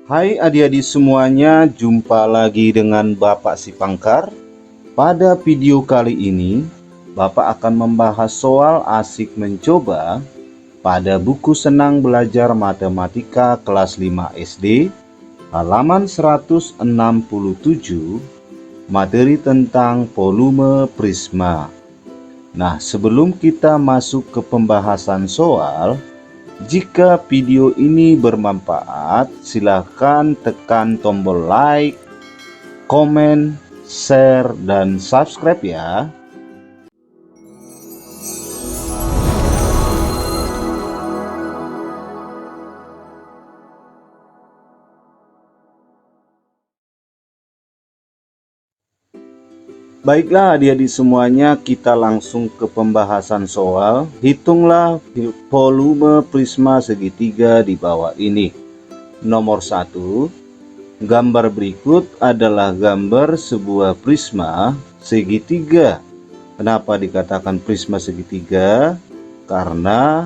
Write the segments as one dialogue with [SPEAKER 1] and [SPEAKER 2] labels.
[SPEAKER 1] Hai adik-adik semuanya, jumpa lagi dengan Bapak Sipangkar. Pada video kali ini, Bapak akan membahas soal asik mencoba pada buku Senang Belajar Matematika kelas 5 SD, halaman 167, materi tentang volume prisma. Nah, sebelum kita masuk ke pembahasan soal, jika video ini bermanfaat, silakan tekan tombol like, komen, share, dan subscribe ya. Baiklah adik-adik semuanya, kita langsung ke pembahasan soal. Hitunglah volume prisma segitiga di bawah ini. Nomor 1, gambar berikut adalah gambar sebuah prisma segitiga. Kenapa dikatakan prisma segitiga? Karena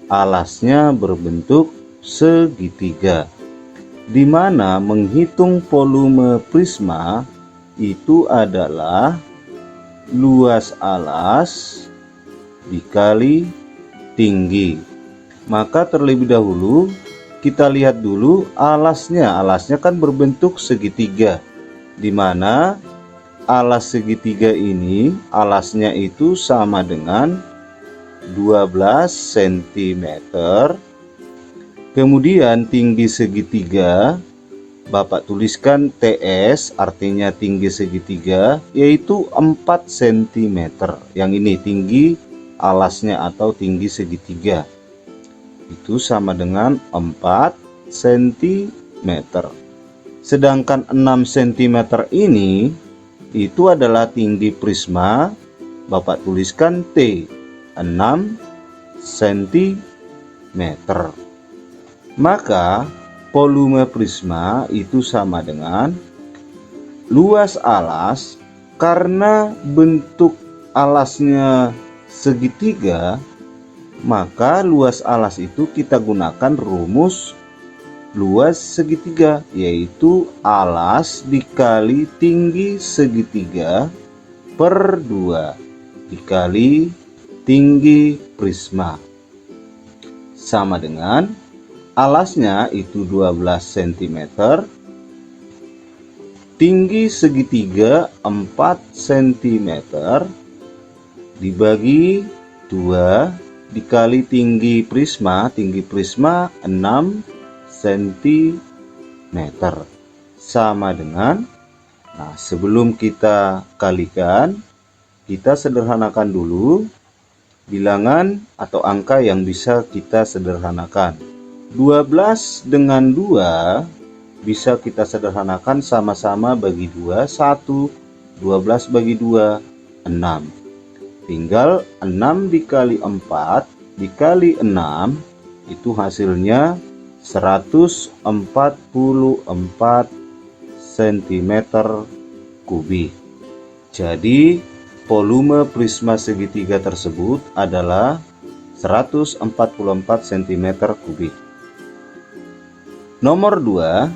[SPEAKER 1] alasnya berbentuk segitiga, di mana menghitung volume prisma itu adalah luas alas dikali tinggi. Maka terlebih dahulu kita lihat dulu alasnya. Alasnya kan berbentuk segitiga, di mana alas segitiga ini alasnya itu sama dengan 12 cm. Kemudian tinggi segitiga Bapak tuliskan TS, artinya tinggi segitiga, yaitu 4 cm. Yang ini tinggi alasnya atau tinggi segitiga, itu sama dengan 4 cm. Sedangkan 6 cm ini itu adalah tinggi prisma. Bapak tuliskan T, 6 cm. Maka volume prisma itu sama dengan luas alas. Karena bentuk alasnya segitiga, maka luas alas itu kita gunakan rumus luas segitiga, yaitu alas dikali tinggi segitiga per 2 dikali tinggi prisma, sama dengan alasnya itu 12 cm, tinggi segitiga 4 cm, dibagi 2 dikali tinggi prisma 6 cm, sama dengan, nah sebelum kita kalikan, kita sederhanakan dulu bilangan atau angka yang bisa kita sederhanakan. 12 dengan 2 bisa kita sederhanakan, sama-sama bagi 2, 1, 12 bagi 2, 6. Tinggal 6 dikali 4 dikali 6, itu hasilnya 144 cm kubik. Jadi volume prisma segitiga tersebut adalah 144 cm kubik. Nomor 2,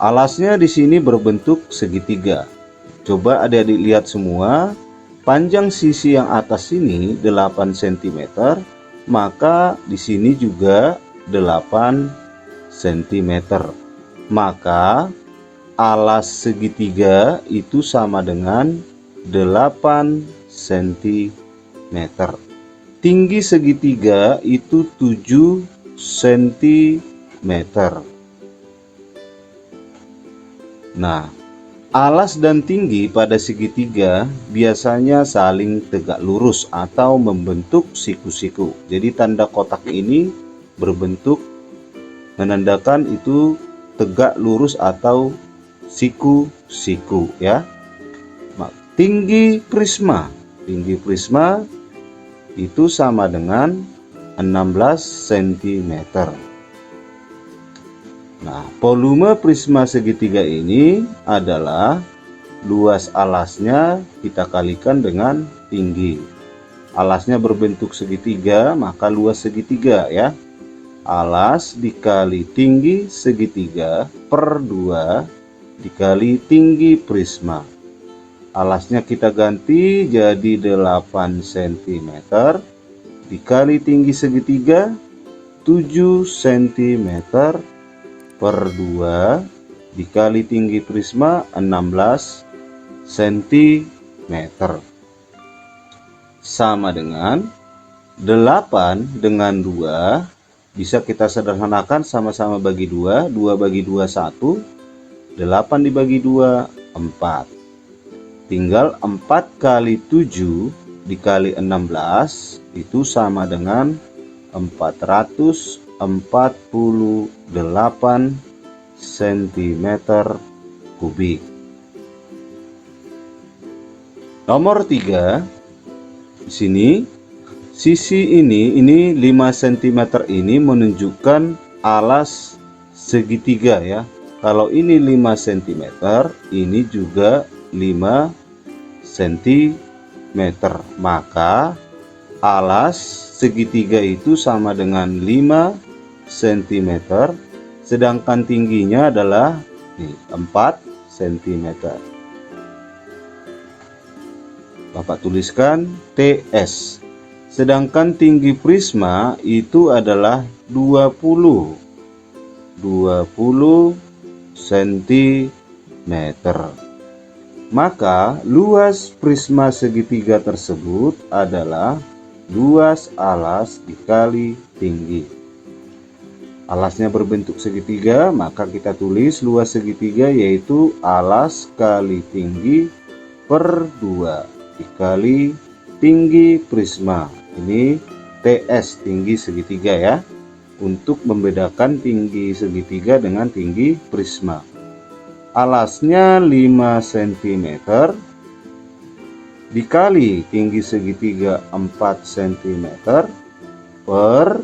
[SPEAKER 1] alasnya di sini berbentuk segitiga. Coba adik-adik lihat semua, panjang sisi yang atas ini 8 cm, maka di sini juga 8 cm. Maka alas segitiga itu sama dengan 8 cm. Tinggi segitiga itu 7 cm. Nah, alas dan tinggi pada segitiga biasanya saling tegak lurus atau membentuk siku-siku. Jadi tanda kotak ini berbentuk menandakan itu tegak lurus atau siku-siku ya. Tinggi prisma itu sama dengan 16 cm. Nah, volume prisma segitiga ini adalah luas alasnya kita kalikan dengan tinggi. Alasnya berbentuk segitiga, maka luas segitiga ya. alas dikali tinggi segitiga per 2 dikali tinggi prisma. Alasnya kita ganti jadi 8 cm dikali tinggi segitiga 7 cm per 2 dikali tinggi prisma 16 cm. Sama dengan 8 dengan 2 bisa kita sederhanakan, sama-sama bagi 2. 2 bagi 2 1, 8 dibagi 2 4. Tinggal 4 kali 7 dikali 16 itu sama dengan 448 cm kubik. Nomor 3, di sini sisi ini 5 cm ini menunjukkan alas segitiga ya. Kalau ini 5 cm, ini juga 5 cm. Maka alas segitiga itu sama dengan 5 cm, sedangkan tingginya adalah 4 cm. Bapak tuliskan TS. Sedangkan tinggi prisma itu adalah 20 cm. Maka luas prisma segitiga tersebut adalah luas alas dikali tinggi. Alasnya berbentuk segitiga, maka kita tulis luas segitiga yaitu alas kali tinggi per 2 dikali tinggi prisma. Ini TS, tinggi segitiga ya, untuk membedakan tinggi segitiga dengan tinggi prisma. Alasnya 5 cm dikali tinggi segitiga 4 cm per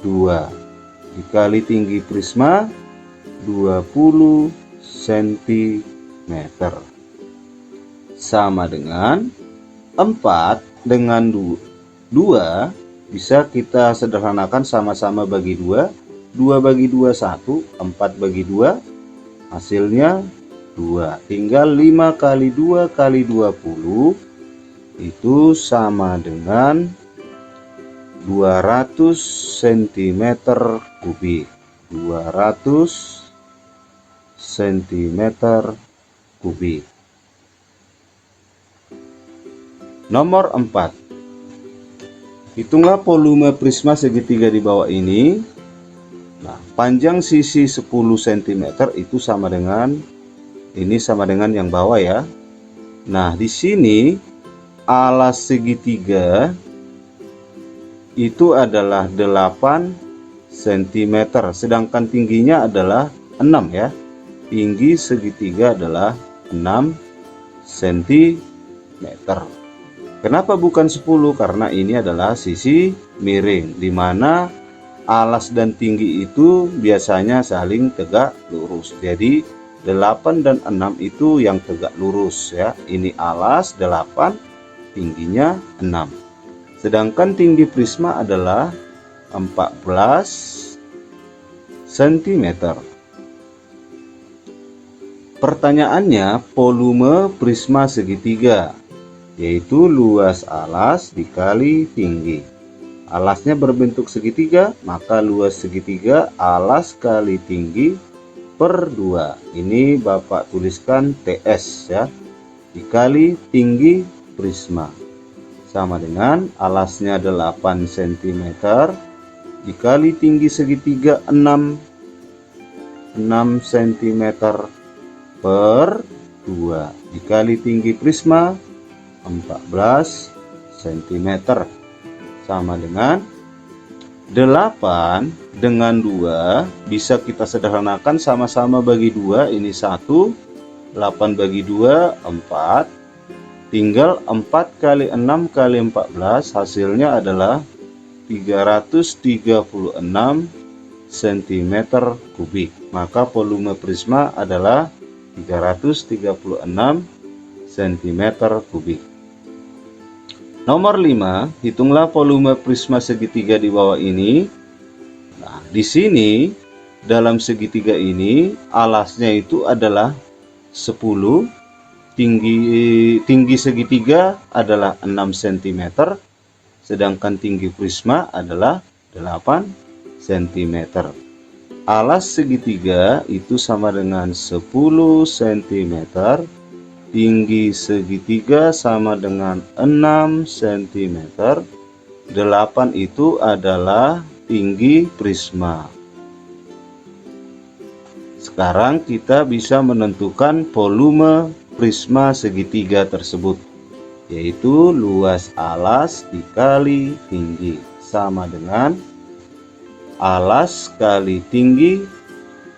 [SPEAKER 1] 2 dikali tinggi prisma 20 cm. Sama dengan 4 dengan 2 bisa kita sederhanakan, sama-sama bagi 2. 2 bagi 2 1, 4 bagi 2 hasilnya 2. Tinggal 5 kali 2 kali 20 itu sama dengan 200 cm kubik. 200 cm kubik. Nomor 4. Hitunglah volume prisma segitiga di bawah ini. Nah, panjang sisi 10 cm itu sama dengan ini, sama dengan yang bawah ya. Nah, di sini alas segitiga itu adalah 8 cm, sedangkan tingginya adalah 6 ya. Tinggi segitiga adalah 6 cm. Kenapa bukan 10? Karena ini adalah sisi miring, di mana alas dan tinggi itu biasanya saling tegak lurus. Jadi 8 dan 6 itu yang tegak lurus ya. Ini alas 8, tingginya 6. Sedangkan tinggi prisma adalah 14 cm. Pertanyaannya, volume prisma segitiga, yaitu luas alas dikali tinggi. Alasnya berbentuk segitiga, maka luas segitiga alas kali tinggi per 2. Ini Bapak tuliskan TS ya, dikali tinggi prisma. Sama dengan alasnya 8 cm dikali tinggi segitiga 6 cm per 2 dikali tinggi prisma 14 cm. Sama dengan 8 dengan 2 bisa kita sederhanakan, sama-sama bagi 2. Ini 1, 8 bagi 2 4. Tinggal 4 kali 6 kali 14, hasilnya adalah 336 cm kubik. Maka volume prisma adalah 336 cm kubik. Nomor 5, hitunglah volume prisma segitiga di bawah ini. Nah, di sini dalam segitiga ini alasnya itu adalah 10, tinggi segitiga adalah 6 cm, sedangkan tinggi prisma adalah 8 cm. Alas segitiga itu sama dengan 10 cm, tinggi segitiga sama dengan 6 cm, 8 itu adalah tinggi prisma. Sekarang kita bisa menentukan volume prisma segitiga tersebut, yaitu luas alas dikali tinggi sama dengan alas kali tinggi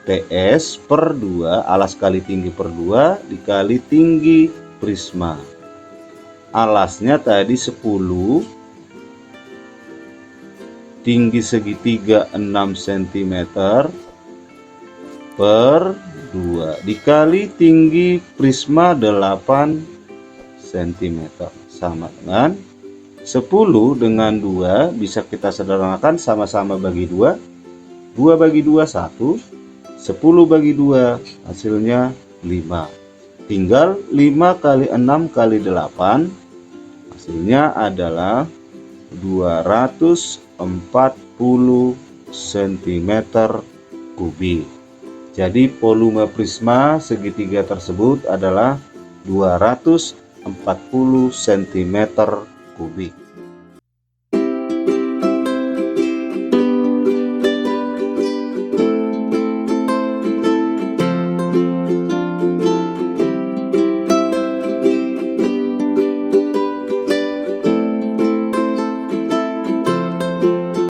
[SPEAKER 1] PS per 2, alas kali tinggi per 2 dikali tinggi prisma. Alasnya tadi 10, tinggi segitiga 6 cm per 2 dikali tinggi prisma 8 cm sama dengan 10 dengan 2 bisa kita sederhanakan, sama-sama bagi 2. 2 bagi 2 1, 10 bagi 2 hasilnya 5. Tinggal 5 kali 6 kali 8 hasilnya adalah 240 cm kubik. Jadi volume prisma segitiga tersebut adalah 240 cm kubik.